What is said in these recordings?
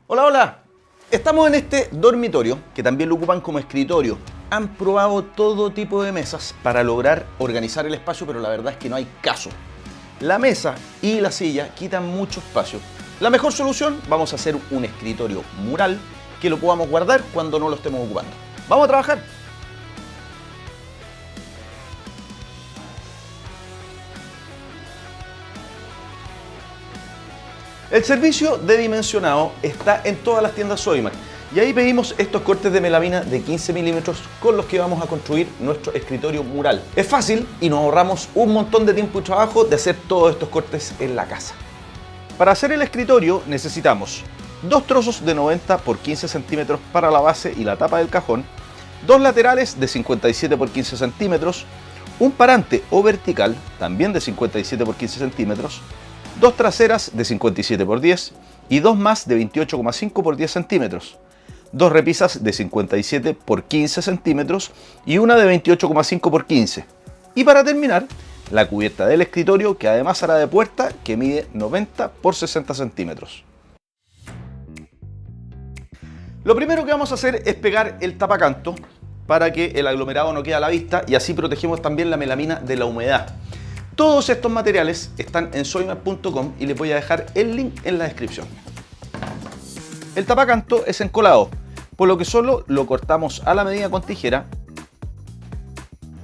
Hola, hola. Estamos en este dormitorio, que también lo ocupan como escritorio. Han probado todo tipo de mesas para lograr organizar el espacio, pero la verdad es que no hay caso. La mesa y la silla quitan mucho espacio. La mejor solución, vamos a hacer un escritorio mural que lo podamos guardar cuando no lo estemos ocupando. ¡Vamos a trabajar! El servicio de dimensionado está en todas las tiendas Sodimac y ahí pedimos estos cortes de melamina de 15 milímetros con los que vamos a construir nuestro escritorio mural. Es fácil y nos ahorramos un montón de tiempo y trabajo de hacer todos estos cortes en la casa. Para hacer el escritorio necesitamos dos trozos de 90 por 15 centímetros para la base y la tapa del cajón, dos laterales de 57 por 15 centímetros, un parante o vertical también de 57 por 15 centímetros, dos traseras de 57 por 10 y dos más de 28,5 por 10 centímetros, dos repisas de 57 por 15 centímetros y una de 28,5 por 15. Y para terminar, la cubierta del escritorio, que además hará de puerta, que mide 90 por 60 centímetros. Lo primero que vamos a hacer es pegar el tapacanto para que el aglomerado no quede a la vista y así protegemos también la melamina de la humedad. Todos estos materiales están en sodimac.com y les voy a dejar el link en la descripción. El tapacanto es encolado, por lo que solo lo cortamos a la medida con tijera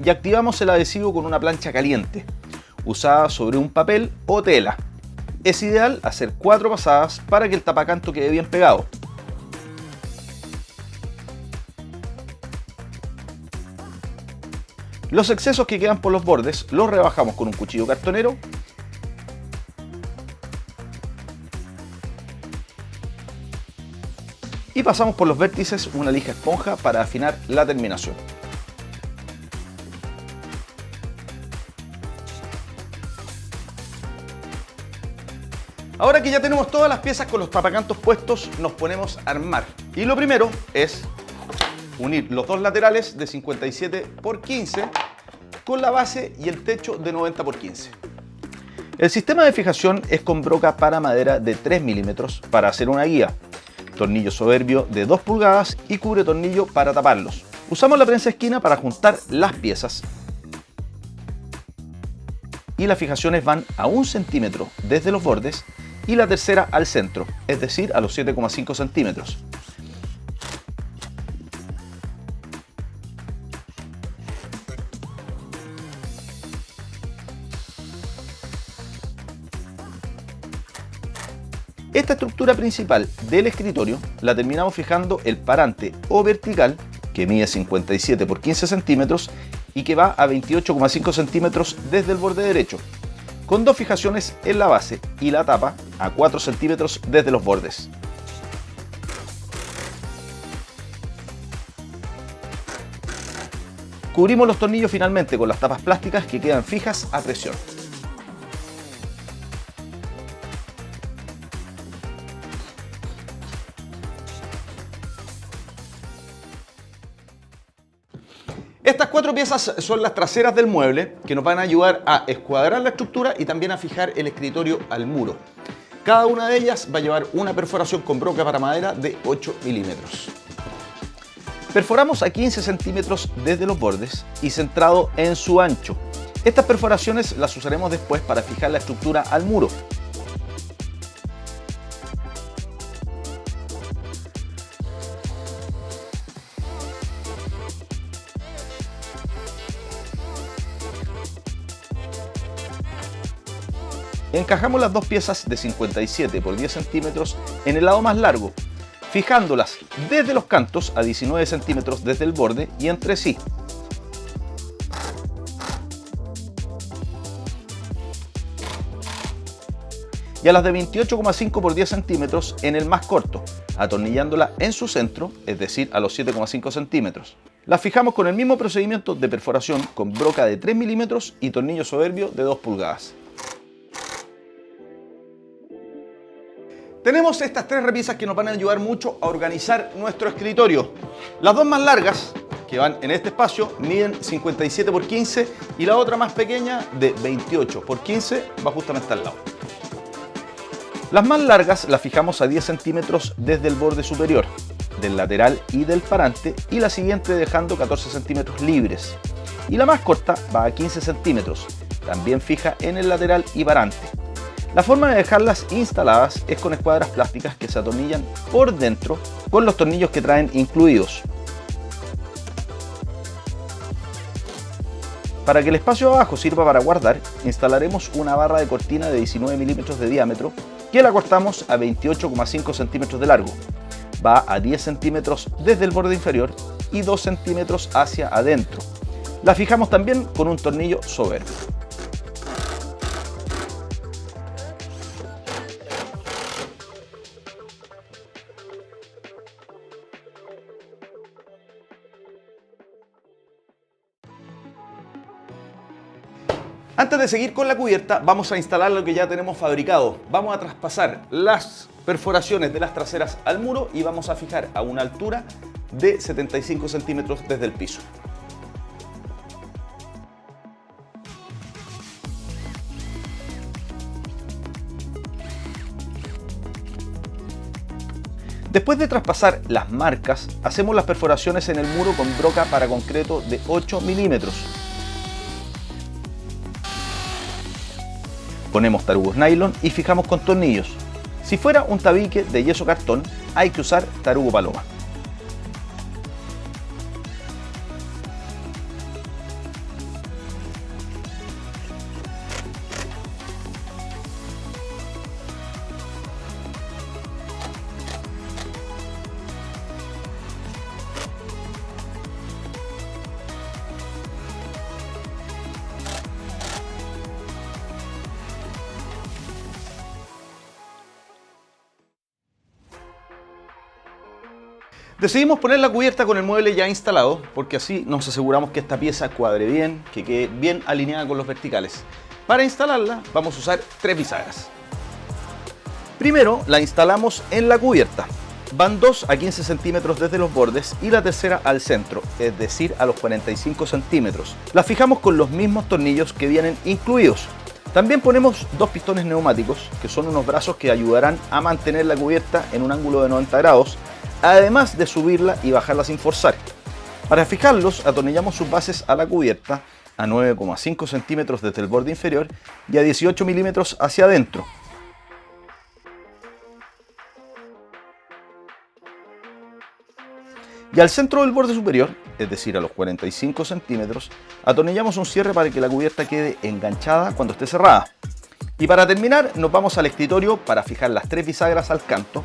y activamos el adhesivo con una plancha caliente, usada sobre un papel o tela. Es ideal hacer 4 pasadas para que el tapacanto quede bien pegado. Los excesos que quedan por los bordes los rebajamos con un cuchillo cartonero y pasamos por los vértices una lija esponja para afinar la terminación. Ahora que ya tenemos todas las piezas con los tapacantos puestos, nos ponemos a armar. Y lo primero es unir los dos laterales de 57 por 15 con la base y el techo de 90 por 15. El sistema de fijación es con broca para madera de 3 milímetros para hacer una guía, tornillo soberbio de 2 pulgadas y cubre tornillo para taparlos. Usamos la prensa esquina para juntar las piezas y las fijaciones van a 1 centímetro desde los bordes y la tercera al centro, es decir, a los 7,5 centímetros. Esta estructura principal del escritorio la terminamos fijando el parante o vertical, que mide 57 por 15 centímetros y que va a 28,5 centímetros desde el borde derecho, con dos fijaciones en la base y la tapa a 4 centímetros desde los bordes. Cubrimos los tornillos finalmente con las tapas plásticas que quedan fijas a presión. Estas 4 piezas son las traseras del mueble que nos van a ayudar a escuadrar la estructura y también a fijar el escritorio al muro. Cada una de ellas va a llevar una perforación con broca para madera de 8 milímetros. Perforamos a 15 centímetros desde los bordes y centrado en su ancho. Estas perforaciones las usaremos después para fijar la estructura al muro. Encajamos las dos piezas de 57 por 10 centímetros en el lado más largo, fijándolas desde los cantos a 19 centímetros desde el borde y entre sí. Y a las de 28,5 por 10 centímetros en el más corto, atornillándola en su centro, es decir, a los 7,5 centímetros. Las fijamos con el mismo procedimiento de perforación con broca de 3 milímetros y tornillo soberbio de 2 pulgadas. Tenemos estas 3 repisas que nos van a ayudar mucho a organizar nuestro escritorio. Las dos más largas, que van en este espacio, miden 57 por 15 y la otra más pequeña de 28 por 15 va justamente al lado. Las más largas las fijamos a 10 centímetros desde el borde superior, del lateral y del parante, y la siguiente dejando 14 centímetros libres. Y la más corta va a 15 centímetros, también fija en el lateral y parante. La forma de dejarlas instaladas es con escuadras plásticas que se atornillan por dentro con los tornillos que traen incluidos. Para que el espacio abajo sirva para guardar, instalaremos una barra de cortina de 19 milímetros de diámetro que la cortamos a 28,5 centímetros de largo. Va a 10 centímetros desde el borde inferior y 2 centímetros hacia adentro. La fijamos también con un tornillo soberbio. Antes de seguir con la cubierta, vamos a instalar lo que ya tenemos fabricado. Vamos a traspasar las perforaciones de las traseras al muro y vamos a fijar a una altura de 75 centímetros desde el piso. Después de traspasar las marcas, hacemos las perforaciones en el muro con broca para concreto de 8 milímetros. Ponemos tarugos nylon y fijamos con tornillos. Si fuera un tabique de yeso cartón, hay que usar tarugo paloma. Decidimos poner la cubierta con el mueble ya instalado porque así nos aseguramos que esta pieza cuadre bien, que quede bien alineada con los verticales. Para instalarla vamos a usar 3 bisagras. Primero la instalamos en la cubierta. Van 2 a 15 centímetros desde los bordes y la tercera al centro, es decir, a los 45 centímetros. La fijamos con los mismos tornillos que vienen incluidos. También ponemos 2 pistones neumáticos, que son unos brazos que ayudarán a mantener la cubierta en un ángulo de 90 grados, además de subirla y bajarla sin forzar. Para fijarlos, atornillamos sus bases a la cubierta a 9,5 centímetros desde el borde inferior y a 18 milímetros hacia adentro. Y al centro del borde superior, es decir, a los 45 centímetros, atornillamos un cierre para que la cubierta quede enganchada cuando esté cerrada. Y para terminar, nos vamos al escritorio para fijar las 3 bisagras al canto.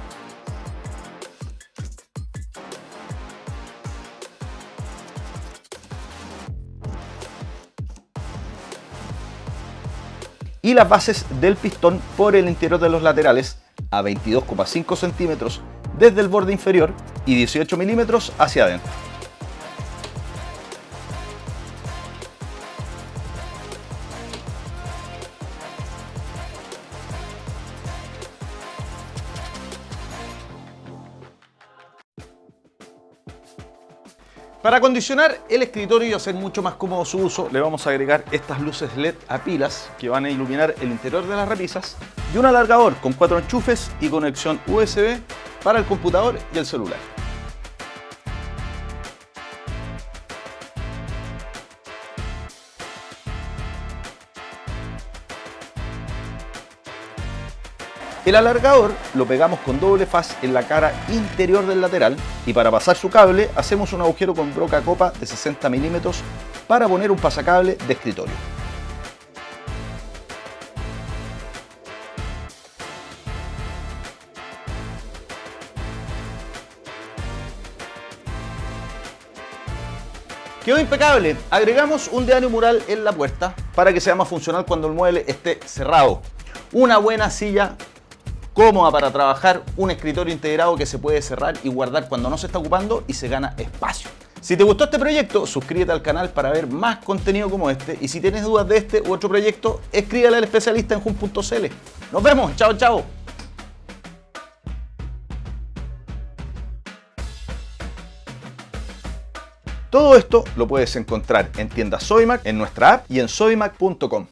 Y las bases del pistón por el interior de los laterales a 22,5 centímetros desde el borde inferior y 18 milímetros hacia adentro. Para acondicionar el escritorio y hacer mucho más cómodo su uso, le vamos a agregar estas luces LED a pilas que van a iluminar el interior de las repisas y un alargador con 4 enchufes y conexión USB para el computador y el celular. El alargador lo pegamos con doble faz en la cara interior del lateral y para pasar su cable hacemos un agujero con broca copa de 60 milímetros para poner un pasacable de escritorio. Quedó impecable. Agregamos un diario mural en la puerta para que sea más funcional cuando el mueble esté cerrado. Una buena silla cómoda para trabajar, un escritorio integrado que se puede cerrar y guardar cuando no se está ocupando y se gana espacio. Si te gustó este proyecto, suscríbete al canal para ver más contenido como este y si tienes dudas de este u otro proyecto, escríbele al especialista en jun.cl. Nos vemos, chao chao. Todo esto lo puedes encontrar en tiendas Sodimac, en nuestra app y en sodimac.com.